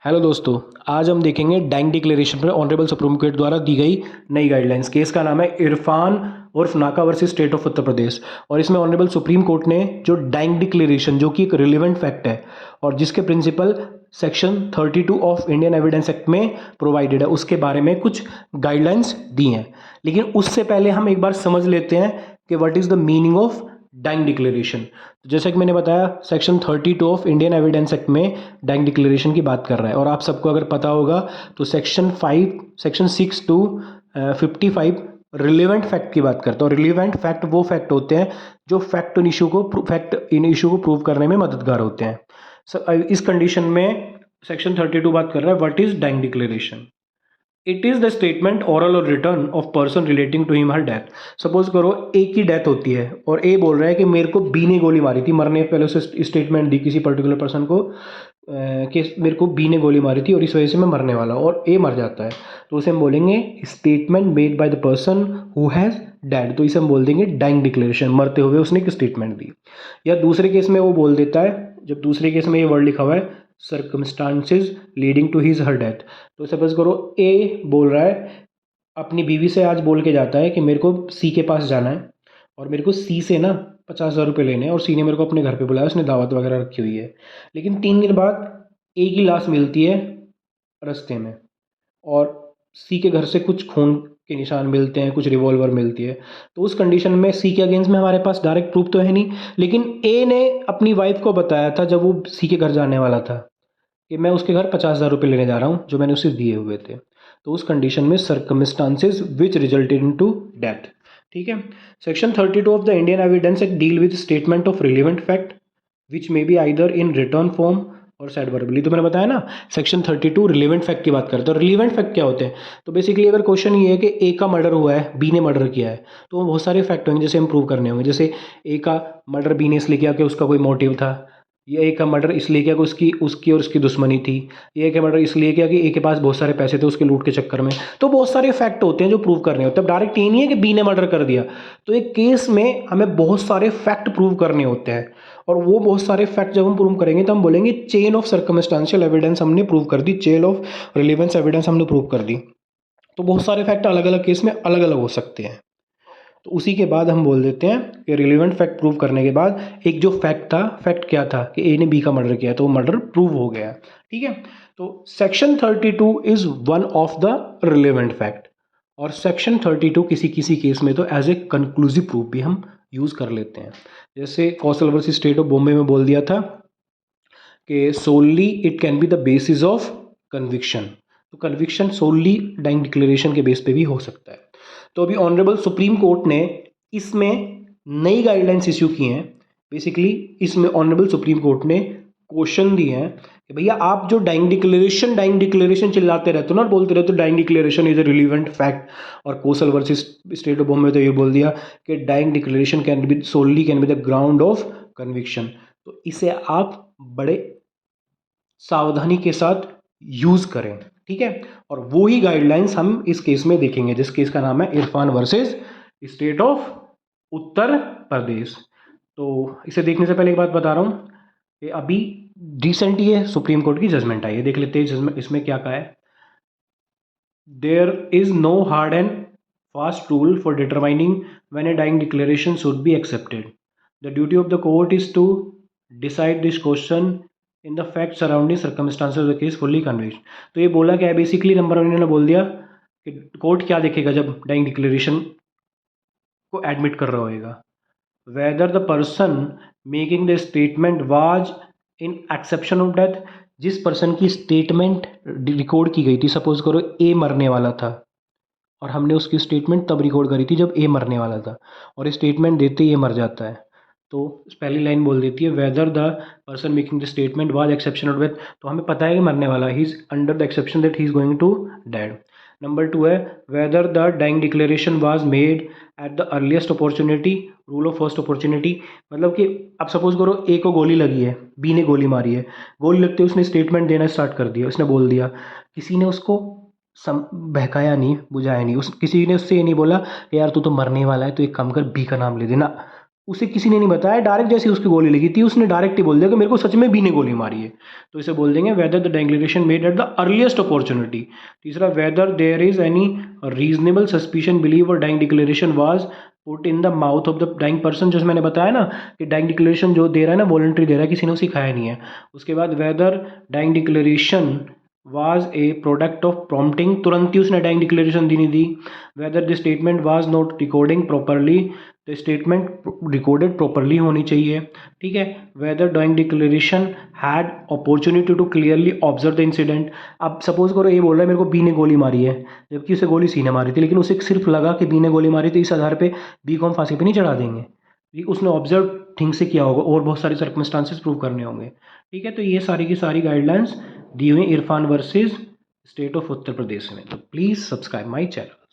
Hello दोस्तों, आज हम देखेंगे डाइंग डिक्लेरेशन पर ऑनरेबल सुप्रीम कोर्ट द्वारा दी गई नई गाइडलाइंस। केस का नाम है इरफान उर्फ नाका versus state of Uttar Pradesh. और इसमें ऑनरेबल सुप्रीम कोर्ट ने जो डाइंग डिक्लेरेशन, जो कि एक रिलेवेंट फैक्ट है और जिसके principle section 32 of Indian Evidence Act में प्रोवाइडेड है, उसके बारे में कुछ गाइडलाइंस दी हैं। लेकिन उससे पहले हम एक बार समझ लेते हैं कि what is the meaning of dying declaration. तो जैसा कि मैंने बताया, section 32 of Indian Evidence Act में डाइंग डिक्लेरेशन की बात कर रहा है। और आप सबको अगर पता होगा तो सेक्शन 6 टू 55 रिलेवेंट फैक्ट की बात करता है। और रिलेवेंट फैक्ट वो फैक्ट होते हैं जो फैक्ट इन इशू को प्रूव करने में मददगार होते हैं। इस कंडीशन में सेक्शन 32 बात कर रहा है what is dying declaration. It is the statement oral और written of person relating to him her death. Suppose करो ए की डेथ होती है और ए बोल रहा है कि मेरे को बी ने गोली मारी थी, मरने पहले उसे स्टेटमेंट दी किसी पर्टिकुलर पर्सन को कि मेरे को बी ने गोली मारी थी और इस वजह से मैं मरने वाला हूँ, और ए मर जाता है। तो उसे हम बोलेंगे statement made by the person who has dead. तो इसे हम बोल देंगे डाइंग डिक्लेरेशन, मरते हुए उसने एक स्टेटमेंट दी। या दूसरे केस में वो बोल देता है, जब दूसरे केस में ये वर्ड लिखा हुआ है circumstances leading to his her death. तो सपोज करो ए बोल रहा है, अपनी बीवी से आज बोल के जाता है कि मेरे को सी के पास जाना है और मेरे को सी से ना 50,000 रुपये लेने हैं, और सी ने मेरे को अपने घर पे बुलाया, उसने दावत वगैरह रखी हुई है। लेकिन 3 दिन बाद ए की लाश मिलती है रास्ते में और सी के घर से कुछ खून के निशान मिलते हैं, कुछ रिवॉल्वर मिलती है। तो उस कंडीशन में सी के अगेंस्ट में हमारे पास डायरेक्ट प्रूफ तो है नहीं, लेकिन ए ने अपनी वाइफ को बताया था जब वो सी के घर जाने वाला था कि मैं उसके घर 50,000 रुपये लेने जा रहा हूँ जो मैंने उसे दिए हुए थे। तो उस कंडीशन में circumstances which resulted in to death. ठीक है। Section 32 of the Indian Evidence Act deal with statement of relevant fact which may be either in written form और सेड वर्बली। तो मैंने बताया ना, सेक्शन 32 रिलेवेंट फैक्ट की बात करते हैं। और रिलेवेंट फैक्ट क्या होते हैं? तो बेसिकली अगर क्वेश्चन ये है कि ए का मर्डर हुआ है, बी ने मर्डर किया है, तो बहुत सारे फैक्ट होंगे जैसे हम प्रूव करने होंगे। जैसे ए का मर्डर बी ने इसलिए किया कि उसका कोई मोटिव था, ये ए का मर्डर इसलिए किया कि उसकी उसकी और उसकी दुश्मनी थी, ये ए का मर्डर इसलिए किया कि ए के पास बहुत सारे पैसे थे उसके लूट के चक्कर में। तो बहुत सारे फैक्ट होते हैं जो प्रूव करने होते हैं। अब डायरेक्ट ये नहीं है कि बी ने मर्डर कर दिया। तो एक केस में हमें बहुत सारे फैक्ट प्रूव करने होते हैं, और वो बहुत सारे फैक्ट जब हम प्रूव करेंगे तो हम बोलेंगे चेन ऑफ सर्कमस्टांशियल एविडेंस हमने प्रूव कर दी, चेन ऑफ रिलेवेंस एविडेंस हमने प्रूव कर दी। तो बहुत सारे फैक्ट अलग अलग केस में अलग अलग हो सकते हैं। तो उसी के बाद हम बोल देते हैं कि रिलेवेंट फैक्ट प्रूव करने के बाद एक जो फैक्ट था, फैक्ट क्या था कि ए ने बी का मर्डर किया, तो वो मर्डर प्रूव हो गया। ठीक है। तो section 32 is one of the relevant fact, और सेक्शन 32 किसी किसी केस में तो एज ए कंक्लूसिव प्रूफ भी हम यूज कर लेते हैं। जैसे Kaushal versus state of Bombay में बोल दिया था कि solely it can be the basis of conviction. तो कन्विक्शन सोनली डाइंग डिक्लेरेशन के बेस पे भी हो सकता है। तो अभी ऑनरेबल सुप्रीम कोर्ट ने इसमें नई गाइडलाइंस इश्यू की हैं। बेसिकली इसमें ऑनरेबल सुप्रीम कोर्ट ने क्वेश्चन दिए हैं कि भैया आप जो डाइंग डिक्लेरेशन चिल्लाते रहते हो ना, बोलते रहते हो dying declaration is a relevant fact, और Kosal versus state of Bombay तो ये बोल दिया कि dying declaration can be the ground of conviction. तो इसे आप बड़े सावधानी के साथ यूज करें। ठीक है। और वो ही गाइडलाइंस हम इस केस में देखेंगे, जिस केस का नाम है Irfan versus state of Uttar Pradesh. तो इसे देखने से पहले एक बात बता रहा हूं कि अभी रिसेंट ये सुप्रीम कोर्ट की जजमेंट आई है, देख लेते हैं जजमेंट इसमें क्या कहा है। There is no hard and fast rule for determining when a dying declaration should be accepted. The duty of the court is to decide this question in the fact surrounding circumstances of the case fully convict. तो ये बोला क्या है, basically number 1 इन्होंने बोल दिया कि court क्या देखेगा जब डाइंग डिक्लेरेशन को एडमिट कर रहा होगा, weather the person making the statement was in exception of death. जिस पर्सन की स्टेटमेंट रिकॉर्ड की गई थी, सपोज करो ए मरने वाला था और हमने उसकी स्टेटमेंट तब रिकॉर्ड करी थी जब ए मरने वाला था, और स्टेटमेंट देते ही ए मर जाता है, तो पहली लाइन बोल देती है whether the person making the statement was exception of death. तो हमें पता है कि मरने वाला, he is under the exception that he is going to dead. Number 2 है whether the dying declaration was made at the earliest opportunity, rule of first opportunity. मतलब कि अब सपोज करो ए को गोली लगी है, बी ने गोली मारी है, गोली लगते ही उसने स्टेटमेंट देना स्टार्ट कर दिया, उसने बोल दिया, किसी ने उसको बहकाया नहीं, बुझाया नहीं, उस किसी ने उससे ये नहीं बोला कि यार तू तो मरने वाला है तो एक काम कर बी का नाम ले देना, उसे किसी ने नहीं बताया, डायरेक्ट जैसे उसकी गोली लगी थी उसने डायरेक्ट ही बोल दिया कि मेरे को सच में बी ने गोली मारी है। तो इसे बोल देंगे whether the declaration made at the earliest opportunity. तीसरा, whether there is any reasonable suspicion believe और dying declaration was put in the mouth of the dying person, जो मैंने बताया ना कि डाइंग डिक्लेरेशन जो दे रहा है ना वॉलंटरी दे रहा है, किसी ने उसे सिखाया नहीं है। उसके बाद whether dying declaration was a product of prompting, तुरंत ही उसने डाइंग डिक्लेरेशन दी नहीं दी। Whether the statement was not recording properly, तो स्टेटमेंट रिकॉर्डेड प्रॉपरली होनी चाहिए। ठीक है। Whether dying declaration had opportunity to clearly observe the incident. अब सपोज करो ये बोल रहा है मेरे को बी ने गोली मारी है, जबकि उसे गोली सी ने मारी थी, लेकिन उसे सिर्फ लगा कि बी ने गोली मारी, तो इस आधार पे बी को हम फांसी पे नहीं चढ़ा देंगे। उसने ऑब्जर्व थिंग से किया होगा और बहुत सारे सर्कमस्टांसेस प्रूव करने होंगे। ठीक है। तो ये सारी की सारी गाइडलाइंस दी हुई Irfan versus state of Uttar Pradesh में। तो प्लीज़ सब्सक्राइब माई चैनल।